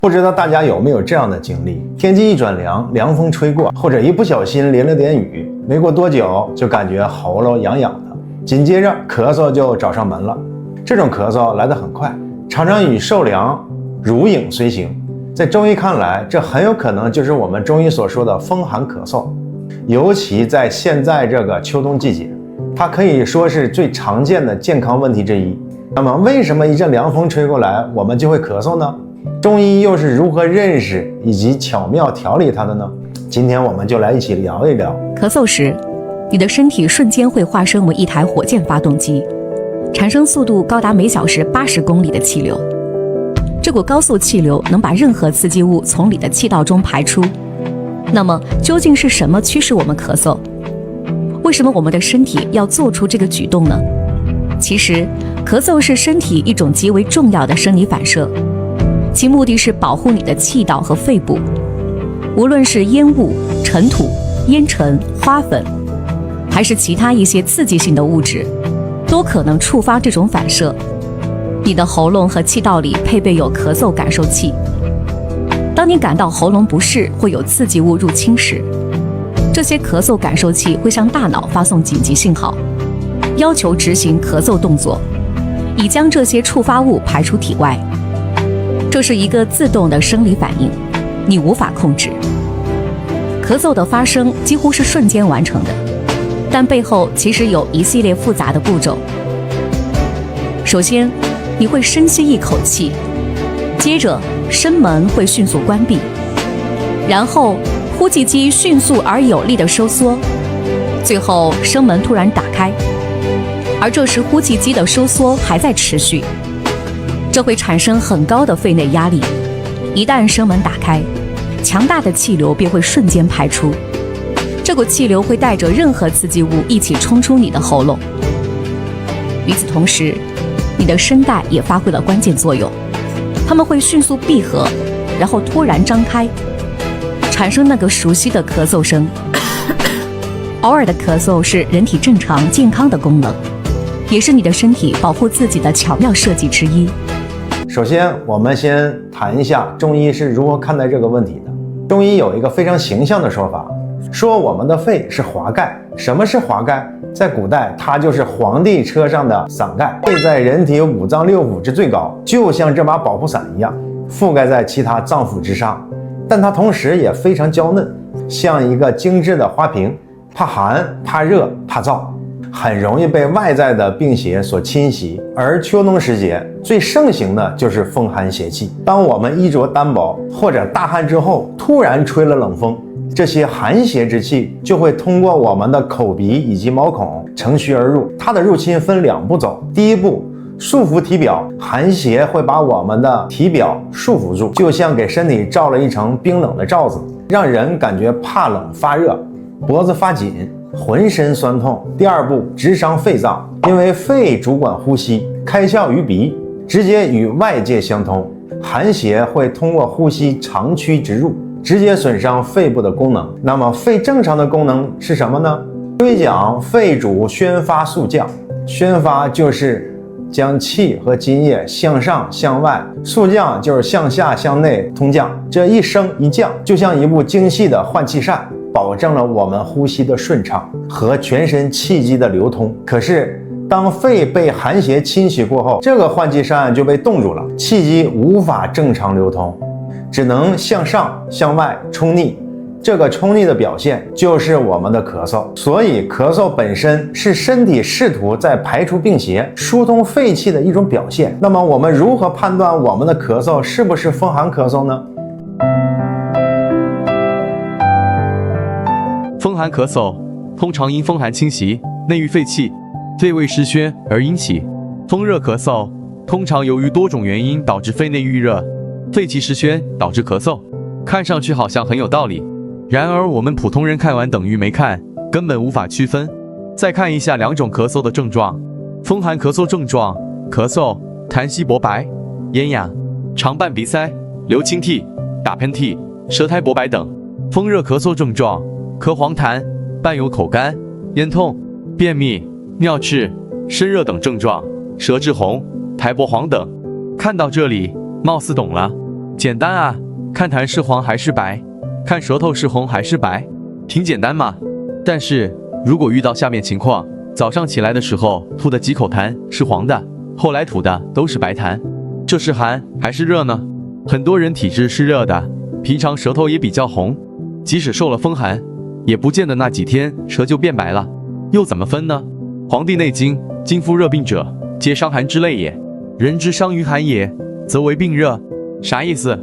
不知道大家有没有这样的经历？天气一转凉，凉风吹过，或者一不小心淋了点雨，没过多久就感觉喉咙痒痒的，紧接着咳嗽就找上门了。这种咳嗽来得很快，常常与受凉、如影随形。在中医看来，这很有可能就是我们中医所说的风寒咳嗽，尤其在现在这个秋冬季节，它可以说是最常见的健康问题之一。那么为什么一阵凉风吹过来，我们就会咳嗽呢？中医又是如何认识以及巧妙调理它的呢？今天我们就来一起聊一聊。咳嗽时，你的身体瞬间会化身为一台火箭发动机，产生速度高达每小时80公里的气流。这股高速气流能把任何刺激物从你的气道中排出。那么究竟是什么驱使我们咳嗽？为什么我们的身体要做出这个举动呢？其实，咳嗽是身体一种极为重要的生理反射，其目的是保护你的气道和肺部。无论是烟雾、尘土、烟尘、花粉，还是其他一些刺激性的物质，都可能触发这种反射。你的喉咙和气道里配备有咳嗽感受器，当你感到喉咙不适或有刺激物入侵时，这些咳嗽感受器会向大脑发送紧急信号，要求执行咳嗽动作，以将这些触发物排出体外。这是一个自动的生理反应，你无法控制。咳嗽的发生几乎是瞬间完成的，但背后其实有一系列复杂的步骤。首先，你会深吸一口气，接着声门会迅速关闭，然后呼气机迅速而有力地收缩，最后声门突然打开，而这时呼气机的收缩还在持续，这会产生很高的肺内压力。一旦声门打开，强大的气流便会瞬间排出，这股气流会带着任何刺激物一起冲出你的喉咙。与此同时，你的声带也发挥了关键作用，它们会迅速闭合，然后突然张开，产生那个熟悉的咳嗽声。偶尔的咳嗽是人体正常健康的功能，也是你的身体保护自己的巧妙设计之一。首先，我们先谈一下中医是如何看待这个问题的。中医有一个非常形象的说法，说我们的肺是华盖。什么是华盖？在古代，它就是皇帝车上的伞盖，肺在人体五脏六腑之最高，就像这把保护伞一样，覆盖在其他脏腑之上。但它同时也非常娇嫩，像一个精致的花瓶，怕寒、怕热、怕燥，很容易被外在的病邪所侵袭。而秋冬时节最盛行的就是风寒邪气。当我们衣着单薄或者大汗之后，突然吹了冷风，这些寒邪之气就会通过我们的口鼻以及毛孔乘虚而入。它的入侵分2步走，第一步，束缚体表，寒邪会把我们的体表束缚住，就像给身体罩了一层冰冷的罩子，让人感觉怕冷发热，脖子发紧，浑身酸痛。第二步，直伤肺脏，因为肺主管呼吸，开窍于鼻，直接与外界相通，寒邪会通过呼吸长驱直入，直接损伤肺部的功能。那么肺正常的功能是什么呢？中医讲肺主宣发肃降，宣发就是将气和津液向上向外，肃降就是向下向内通降。这一升一降，就像一部精细的换气扇，保证了我们呼吸的顺畅和全身气机的流通。可是当肺被寒邪侵袭过后，这个换气扇就被冻住了，气机无法正常流通，只能向上向外冲逆。这个冲逆的表现就是我们的咳嗽。所以咳嗽本身是身体试图在排除病邪、疏通肺气的一种表现。那么我们如何判断我们的咳嗽是不是风寒咳嗽呢？风寒咳嗽通常因风寒侵袭，内郁肺气，肺胃失宣而引起。风热咳嗽通常由于多种原因导致肺内郁热，肺气失宣导致咳嗽。看上去好像很有道理，然而我们普通人看完等于没看，根本无法区分。再看一下2种咳嗽的症状。风寒咳嗽症状：咳嗽、痰稀薄白、咽哑、常伴鼻塞、流清涕、打喷嚏、舌苔薄白等。风热咳嗽症状：咳黄痰，伴有口干、咽痛、便秘、尿赤、身热等症状，舌质红、苔薄黄等。看到这里，貌似懂了。简单啊，看痰是黄还是白，看舌头是红还是白，挺简单嘛。但是如果遇到下面情况，早上起来的时候吐的几口痰是黄的，后来吐的都是白痰，这是寒还是热呢？很多人体质是热的，平常舌头也比较红，即使受了风寒，也不见得那几天舌就变白了，又怎么分呢？《黄帝内经》经夫热病者，皆伤寒之类也。人之伤于寒也，则为病热。啥意思？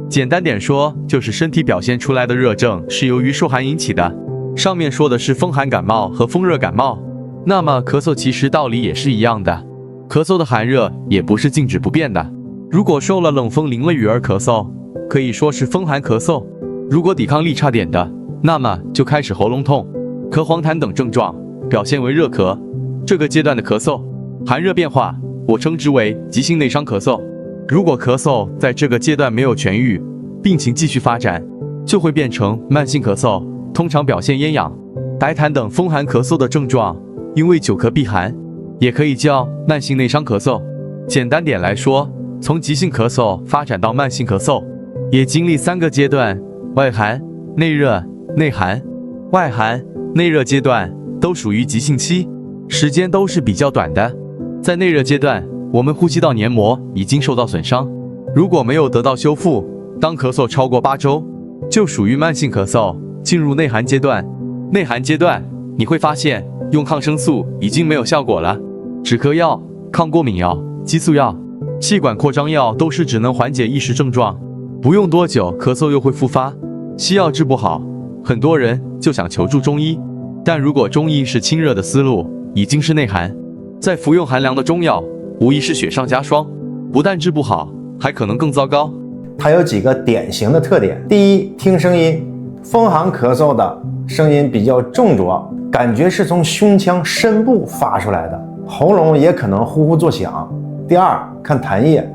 简单点说，就是身体表现出来的热症是由于受寒引起的。上面说的是风寒感冒和风热感冒，那么咳嗽其实道理也是一样的。咳嗽的寒热也不是静止不变的。如果受了冷风淋了雨而咳嗽，可以说是风寒咳嗽。如果抵抗力差点的，那么就开始喉咙痛、咳黄痰等症状，表现为热咳。这个阶段的咳嗽寒热变化，我称之为急性内伤咳嗽。如果咳嗽在这个阶段没有痊愈，病情继续发展，就会变成慢性咳嗽，通常表现咽痒、白痰等风寒咳嗽的症状。因为久咳必寒，也可以叫慢性内伤咳嗽。简单点来说，从急性咳嗽发展到慢性咳嗽，也经历3个阶段：外寒、内热、内寒。外寒、内热阶段都属于急性期，时间都是比较短的。在内热阶段，我们呼吸道黏膜已经受到损伤，如果没有得到修复，当咳嗽超过8周，就属于慢性咳嗽，进入内寒阶段。内寒阶段，你会发现用抗生素已经没有效果了，止咳药、抗过敏药、激素药、气管扩张药都是只能缓解一时症状，不用多久咳嗽又会复发，西药治不好，很多人就想求助中医。但如果中医是清热的思路，已经是内寒，再服用寒凉的中药，无疑是雪上加霜，不但治不好，还可能更糟糕。它有几个典型的特点。第一，听声音，风寒咳嗽的声音比较重浊，感觉是从胸腔深部发出来的，喉咙也可能呼呼作响。第二，看痰液，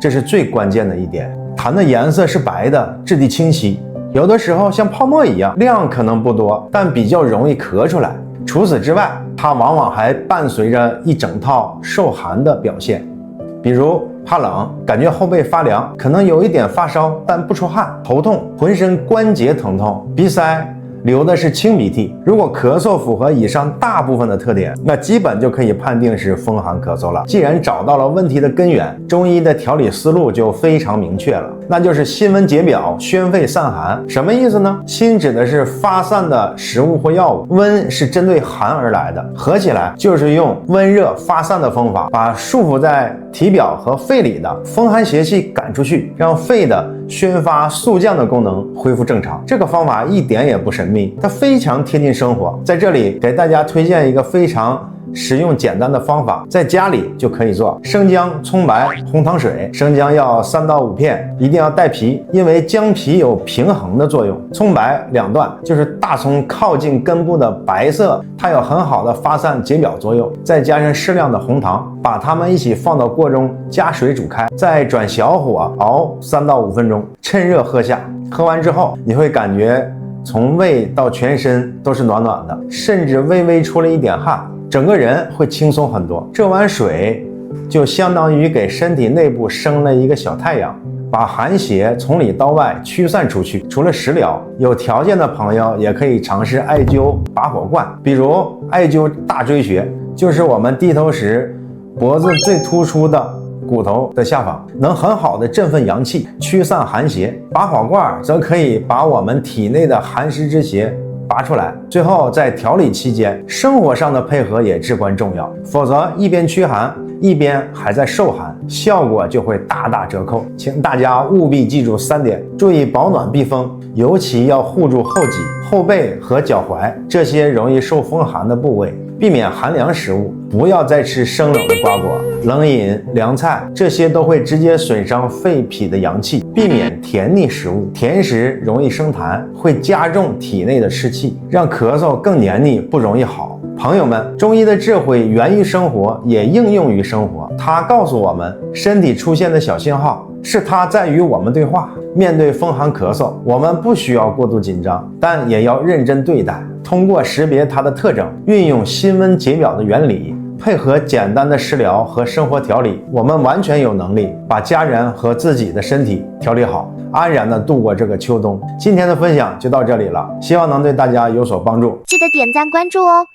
这是最关键的一点，痰的颜色是白的，质地清晰，有的时候像泡沫一样，量可能不多，但比较容易咳出来。除此之外，它往往还伴随着一整套受寒的表现，比如怕冷，感觉后背发凉，可能有一点发烧，但不出汗，头痛，浑身关节疼痛，鼻塞，流的是清鼻涕。如果咳嗽符合以上大部分的特点，那基本就可以判定是风寒咳嗽了。既然找到了问题的根源，中医的调理思路就非常明确了，那就是辛温解表，宣肺散寒。什么意思呢？辛指的是发散的食物或药物，温是针对寒而来的，合起来就是用温热发散的方法，把束缚在体表和肺里的风寒邪气赶出去，让肺的宣发速降的功能恢复正常。这个方法一点也不神秘，它非常贴近生活。在这里给大家推荐一个非常实用简单的方法，在家里就可以做。生姜、葱白、红糖水。生姜要3到5片，一定要带皮，因为姜皮有平衡的作用。葱白2段，就是大葱靠近根部的白色，它有很好的发散解表作用。再加上适量的红糖，把它们一起放到锅中，加水煮开，再转小火熬3到5分钟，趁热喝下。喝完之后，你会感觉从胃到全身都是暖暖的，甚至微微出了一点汗，整个人会轻松很多。这碗水就相当于给身体内部生了一个小太阳，把寒邪从里到外驱散出去。除了食疗，有条件的朋友也可以尝试艾灸拔火罐，比如艾灸大椎穴，就是我们低头时脖子最突出的骨头的下方，能很好的振奋阳气，驱散寒邪。拔火罐则可以把我们体内的寒湿之邪拔出来。最后在调理期间，生活上的配合也至关重要，否则一边驱寒一边还在受寒，效果就会大打折扣。请大家务必记住3点：注意保暖避风，尤其要护住后脊、后背和脚踝这些容易受风寒的部位，避免寒凉食物，不要再吃生冷的瓜果、冷饮、凉菜，这些都会直接损伤肺脾的阳气。避免甜腻食物，甜食容易生痰，会加重体内的湿气，让咳嗽更黏腻，不容易好。朋友们，中医的智慧源于生活，也应用于生活。它告诉我们，身体出现的小信号是它在与我们对话。面对风寒咳嗽，我们不需要过度紧张，但也要认真对待。通过识别它的特征，运用辛温解表的原理，配合简单的食疗和生活调理，我们完全有能力把家人和自己的身体调理好，安然地度过这个秋冬。今天的分享就到这里了，希望能对大家有所帮助。记得点赞关注哦。